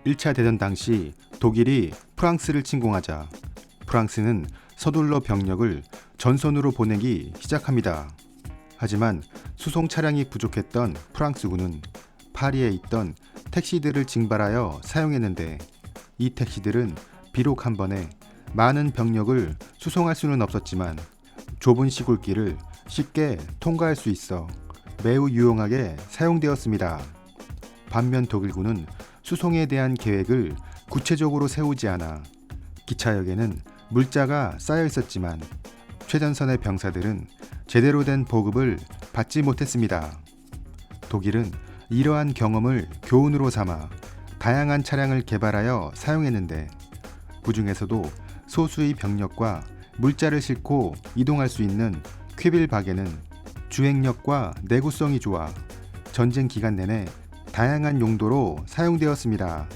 1차 대전 당시 독일이 프랑스를 침공하자 프랑스는 서둘러 병력을 전선으로 보내기 시작합니다. 하지만 수송 차량이 부족했던 프랑스군은 파리에 있던 택시들을 징발하여 사용했는데 이 택시들은 비록 한 번에 많은 병력을 수송할 수는 없었지만 좁은 시골길을 쉽게 통과할 수 있어 매우 유용하게 사용되었습니다. 반면 독일군은 수송에 대한 계획을 구체적으로 세우지 않아 기차역에는 물자가 쌓여 있었지만 최전선의 병사들은 제대로 된 보급을 받지 못했습니다. 독일은 이러한 경험을 교훈으로 삼아 다양한 차량을 개발하여 사용했는데 그 중에서도 소수의 병력과 물자를 싣고 이동할 수 있는 퀴빌박에는 주행력과 내구성이 좋아 전쟁 기간 내내 다양한 용도로 사용되었습니다.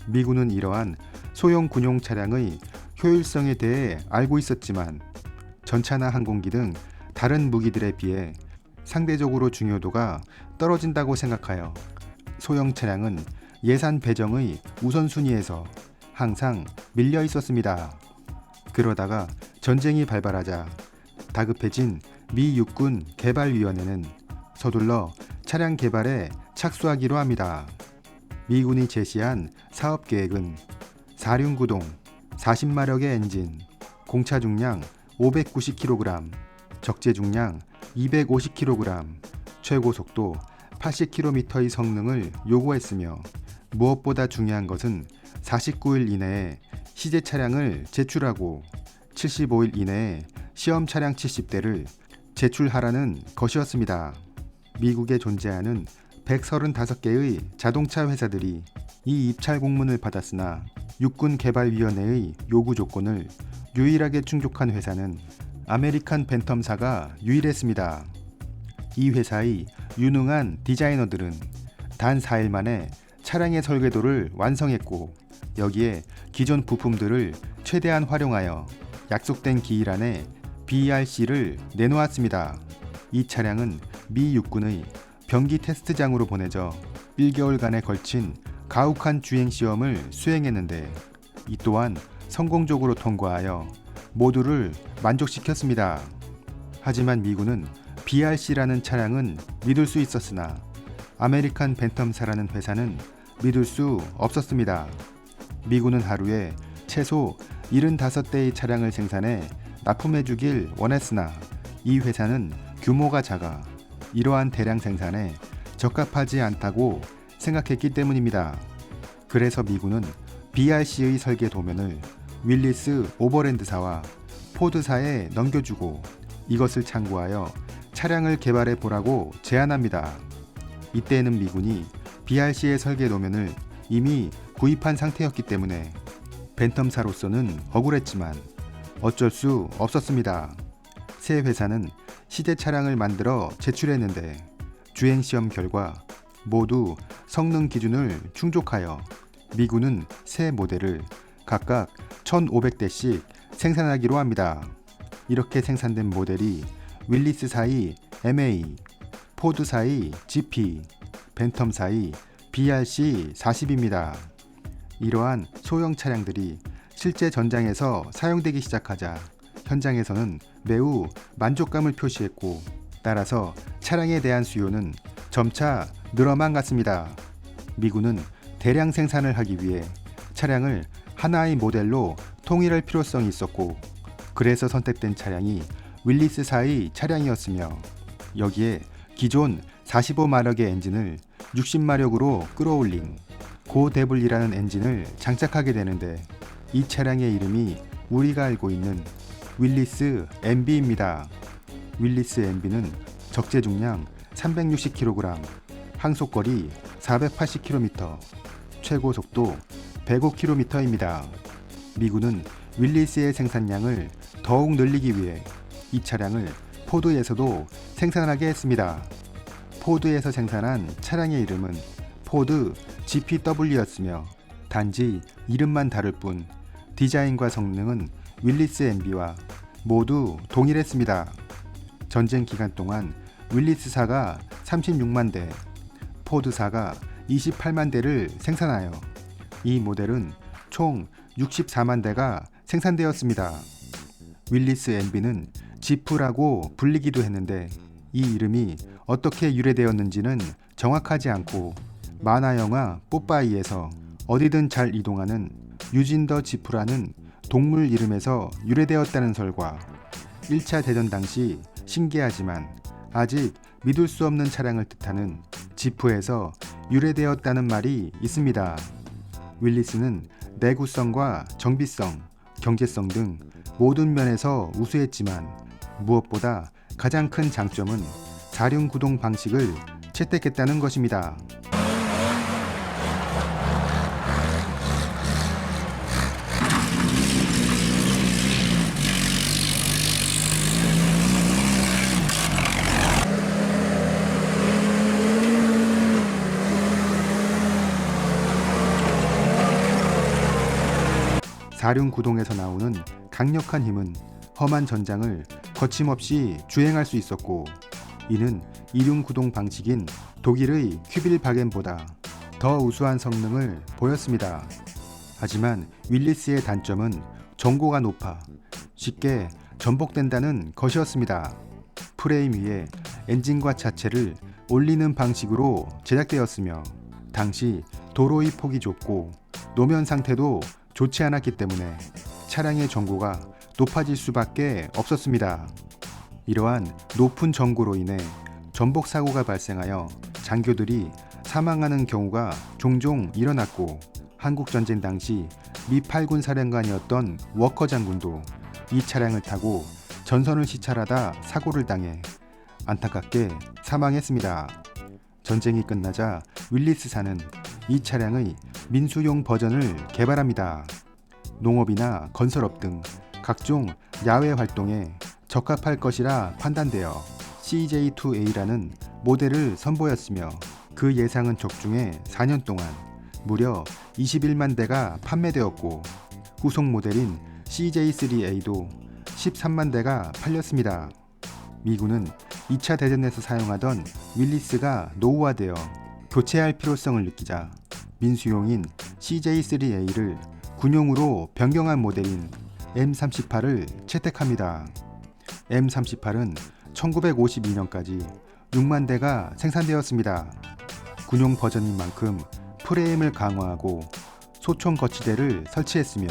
미군은 이러한 소형 군용 차량의 효율성에 대해 알고 있었지만 전차나 항공기 등 다른 무기들에 비해 상대적으로 중요도가 떨어진다고 생각하여 소형 차량은 예산 배정의 우선순위에서 항상 밀려 있었습니다. 그러다가 전쟁이 발발하자 다급해진 미 육군 개발위원회는 서둘러 차량 개발에 착수하기로 합니다. 미군이 제시한 사업 계획은 사륜구동 40마력의 엔진, 공차 중량 590kg, 적재 중량 250kg, 최고 속도 80km의 성능을 요구했으며 무엇보다 중요한 것은 49일 이내에 시제 차량을 제출하고 75일 이내에 시험 차량 70대를 제출하라는 것이었습니다. 미국에 존재하는 135개의 자동차 회사들이 이 입찰 공문을 받았으나 육군개발위원회의 요구 조건을 유일하게 충족한 회사는 아메리칸 벤텀사가 유일했습니다. 이 회사의 유능한 디자이너들은 단 4일 만에 차량의 설계도를 완성했고 여기에 기존 부품들을 최대한 활용하여 약속된 기일 안에 BRC를 내놓았습니다. 이 차량은 미 육군의 병기 테스트장으로 보내져 1개월간에 걸친 가혹한 주행 시험을 수행했는데 이 또한 성공적으로 통과하여 모두를 만족시켰습니다. 하지만 미군은 BRC라는 차량은 믿을 수 있었으나 아메리칸 벤텀사라는 회사는 믿을 수 없었습니다. 미군은 하루에 최소 75대의 차량을 생산해 납품해 주길 원했으나 이 회사는 규모가 작아 이러한 대량 생산에 적합하지 않다고 생각했기 때문입니다. 그래서 미군은 BRC의 설계 도면을 윌리스 오버랜드사와 포드사에 넘겨주고 이것을 참고하여 차량을 개발해 보라고 제안합니다. 이때에는 미군이 BRC의 설계 도면을 이미 구입한 상태였기 때문에 벤텀사로서는 억울했지만 어쩔 수 없었습니다. 새 회사는 시제 차량을 만들어 제출했는데 주행시험 결과 모두 성능 기준을 충족하여 미군은 새 모델을 각각 1,500대씩 생산하기로 합니다. 이렇게 생산된 모델이 윌리스사의 MA, 포드사의 GP, 벤텀사의 BRC-40입니다. 이러한 소형 차량들이 실제 전장에서 사용되기 시작하자 현장에서는 매우 만족감을 표시했고 따라서 차량에 대한 수요는 점차 늘어만 갔습니다. 미군은 대량 생산을 하기 위해 차량을 하나의 모델로 통일할 필요성이 있었고 그래서 선택된 차량이 윌리스사의 차량이었으며 여기에 기존 45마력의 엔진을 60마력으로 끌어올린 고대블이라는 엔진을 장착하게 되는데 이 차량의 이름이 우리가 알고 있는 윌리스 MB입니다. 윌리스 MB는 적재 중량 360kg, 항속거리 480km, 최고 속도 105km입니다. 미군은 윌리스의 생산량을 더욱 늘리기 위해 이 차량을 포드에서도 생산하게 했습니다. 포드에서 생산한 차량의 이름은 포드 GPW였으며 단지 이름만 다를 뿐 디자인과 성능은 윌리스 MB와 모두 동일했습니다. 전쟁 기간 동안 윌리스사가 36만 대, 포드사가 28만 대를 생산하여 이 모델은 총 64만 대가 생산되었습니다. 윌리스 MB는 지프라고 불리기도 했는데 이 이름이 어떻게 유래되었는지는 정확하지 않고 만화 영화 뽀빠이에서 어디든 잘 이동하는 유진 더 지프라는 동물 이름에서 유래되었다는 설과 1차 대전 당시 신기하지만 아직 믿을 수 없는 차량을 뜻하는 지프에서 유래되었다는 말이 있습니다. 윌리스는 내구성과 정비성, 경제성 등 모든 면에서 우수했지만 무엇보다 가장 큰 장점은 사륜 구동 방식을 채택했다는 것입니다. 사륜 구동에서 나오는 강력한 힘은 험한 전장을 거침없이 주행할 수 있었고 이는 이륜 구동 방식인 독일의 큐빌바겐보다 더 우수한 성능을 보였습니다. 하지만 윌리스의 단점은 전고가 높아 쉽게 전복된다는 것이었습니다. 프레임 위에 엔진과 자체를 올리는 방식으로 제작되었으며 당시 도로의 폭이 좁고 노면 상태도 좋지 않았기 때문에 차량의 전고가 높아질 수밖에 없었습니다. 이러한 높은 전고로 인해 전복 사고가 발생하여 장교들이 사망하는 경우가 종종 일어났고 한국전쟁 당시 미 8군 사령관이었던 워커 장군도 이 차량을 타고 전선을 시찰하다 사고를 당해 안타깝게 사망했습니다. 전쟁이 끝나자 윌리스사는 이 차량의 민수용 버전을 개발합니다. 농업이나 건설업 등 각종 야외 활동에 적합할 것이라 판단되어 CJ2A라는 모델을 선보였으며 그 예상은 적중해 4년 동안 무려 21만 대가 판매되었고 후속 모델인 CJ3A도 13만 대가 팔렸습니다. 미군은 2차 대전에서 사용하던 윌리스가 노후화되어 교체할 필요성을 느끼자 민수용인 CJ3A를 군용으로 변경한 모델인 M38을 채택합니다. M38은 1952년까지 6만 대가 생산되었습니다. 군용 버전인 만큼 프레임을 강화하고 소총 거치대를 설치했으며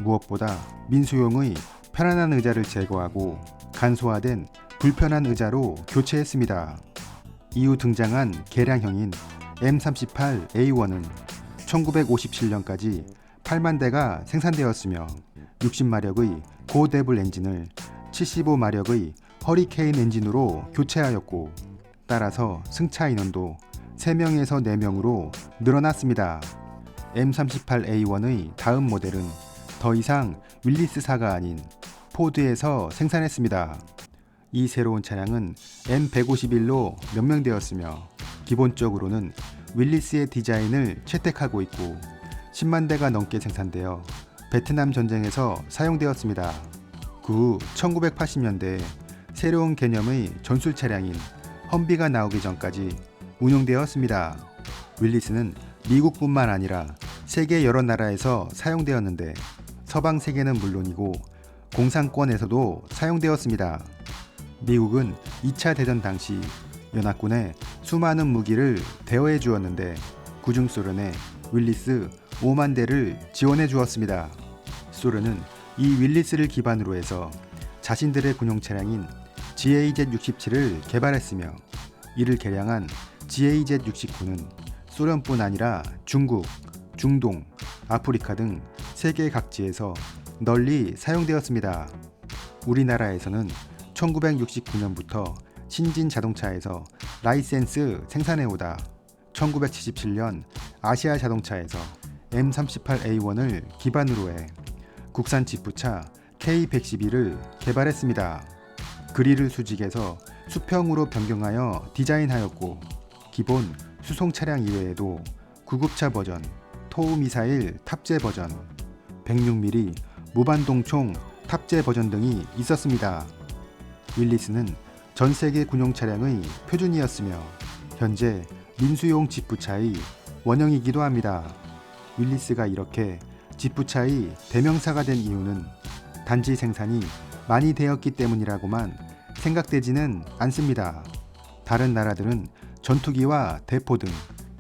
무엇보다 민수용의 편안한 의자를 제거하고 간소화된 불편한 의자로 교체했습니다. 이후 등장한 개량형인 M38A1은 1957년까지 8만 대가 생산되었으며 60마력의 고데블 엔진을 75마력의 허리케인 엔진으로 교체하였고 따라서 승차 인원도 3명에서 4명으로 늘어났습니다. M38A1의 다음 모델은 더 이상 윌리스사가 아닌 포드에서 생산했습니다. 이 새로운 차량은 M151로 명명되었으며 기본적으로는 윌리스의 디자인을 채택하고 있고 10만 대가 넘게 생산되어 베트남 전쟁에서 사용되었습니다. 그 후 1980년대에 새로운 개념의 전술 차량인 험비가 나오기 전까지 운용되었습니다. 윌리스는 미국뿐만 아니라 세계 여러 나라에서 사용되었는데 서방 세계는 물론이고 공산권에서도 사용되었습니다. 미국은 2차 대전 당시 연합군에 수많은 무기를 대여해 주었는데 그중 소련에 윌리스 5만 대를 지원해 주었습니다. 소련은 이 윌리스를 기반으로 해서 자신들의 군용 차량인 GAZ-67을 개발했으며 이를 개량한 GAZ-69는 소련뿐 아니라 중국, 중동, 아프리카 등 세계 각지에서 널리 사용되었습니다. 우리나라에서는 1969년부터 신진 자동차에서 라이센스 생산해오다 1977년 아시아 자동차에서 M38A1을 기반으로 해 국산 지프차 K112를 개발했습니다. 그릴을 수직에서 수평으로 변경하여 디자인하였고 기본 수송 차량 이외에도 구급차 버전, 토우미사일 탑재 버전, 106mm 무반동총 탑재 버전 등이 있었습니다. 윌리스는 전 세계 군용 차량의 표준이었으며 현재 민수용 지프차의 원형이기도 합니다. 윌리스가 이렇게 지프차의 대명사가 된 이유는 단지 생산이 많이 되었기 때문이라고만 생각되지는 않습니다. 다른 나라들은 전투기와 대포 등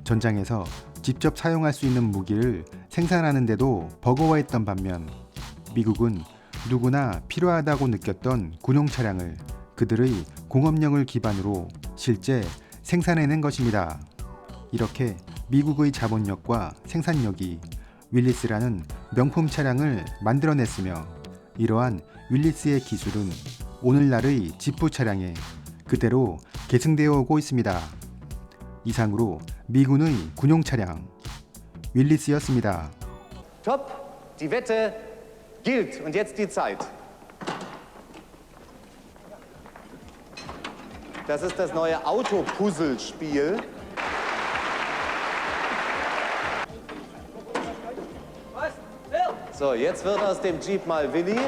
전장에서 직접 사용할 수 있는 무기를 생산하는데도 버거워했던 반면 미국은 누구나 필요하다고 느꼈던 군용 차량을 그들의 공업력을 기반으로 실제 생산해낸 것입니다. 이렇게 미국의 자본력과 생산력이 윌리스라는 명품 차량을 만들어냈으며 이러한 윌리스의 기술은 오늘날의 지프 차량에 그대로 계승되어 오고 있습니다. 이상으로 미군의 군용 차량 윌리스였습니다. Top, die Wette gilt. Und jetzt die Zeit. Das ist das neue Autopuzzlespiel. So, jetzt wird aus dem Jeep mal Willi.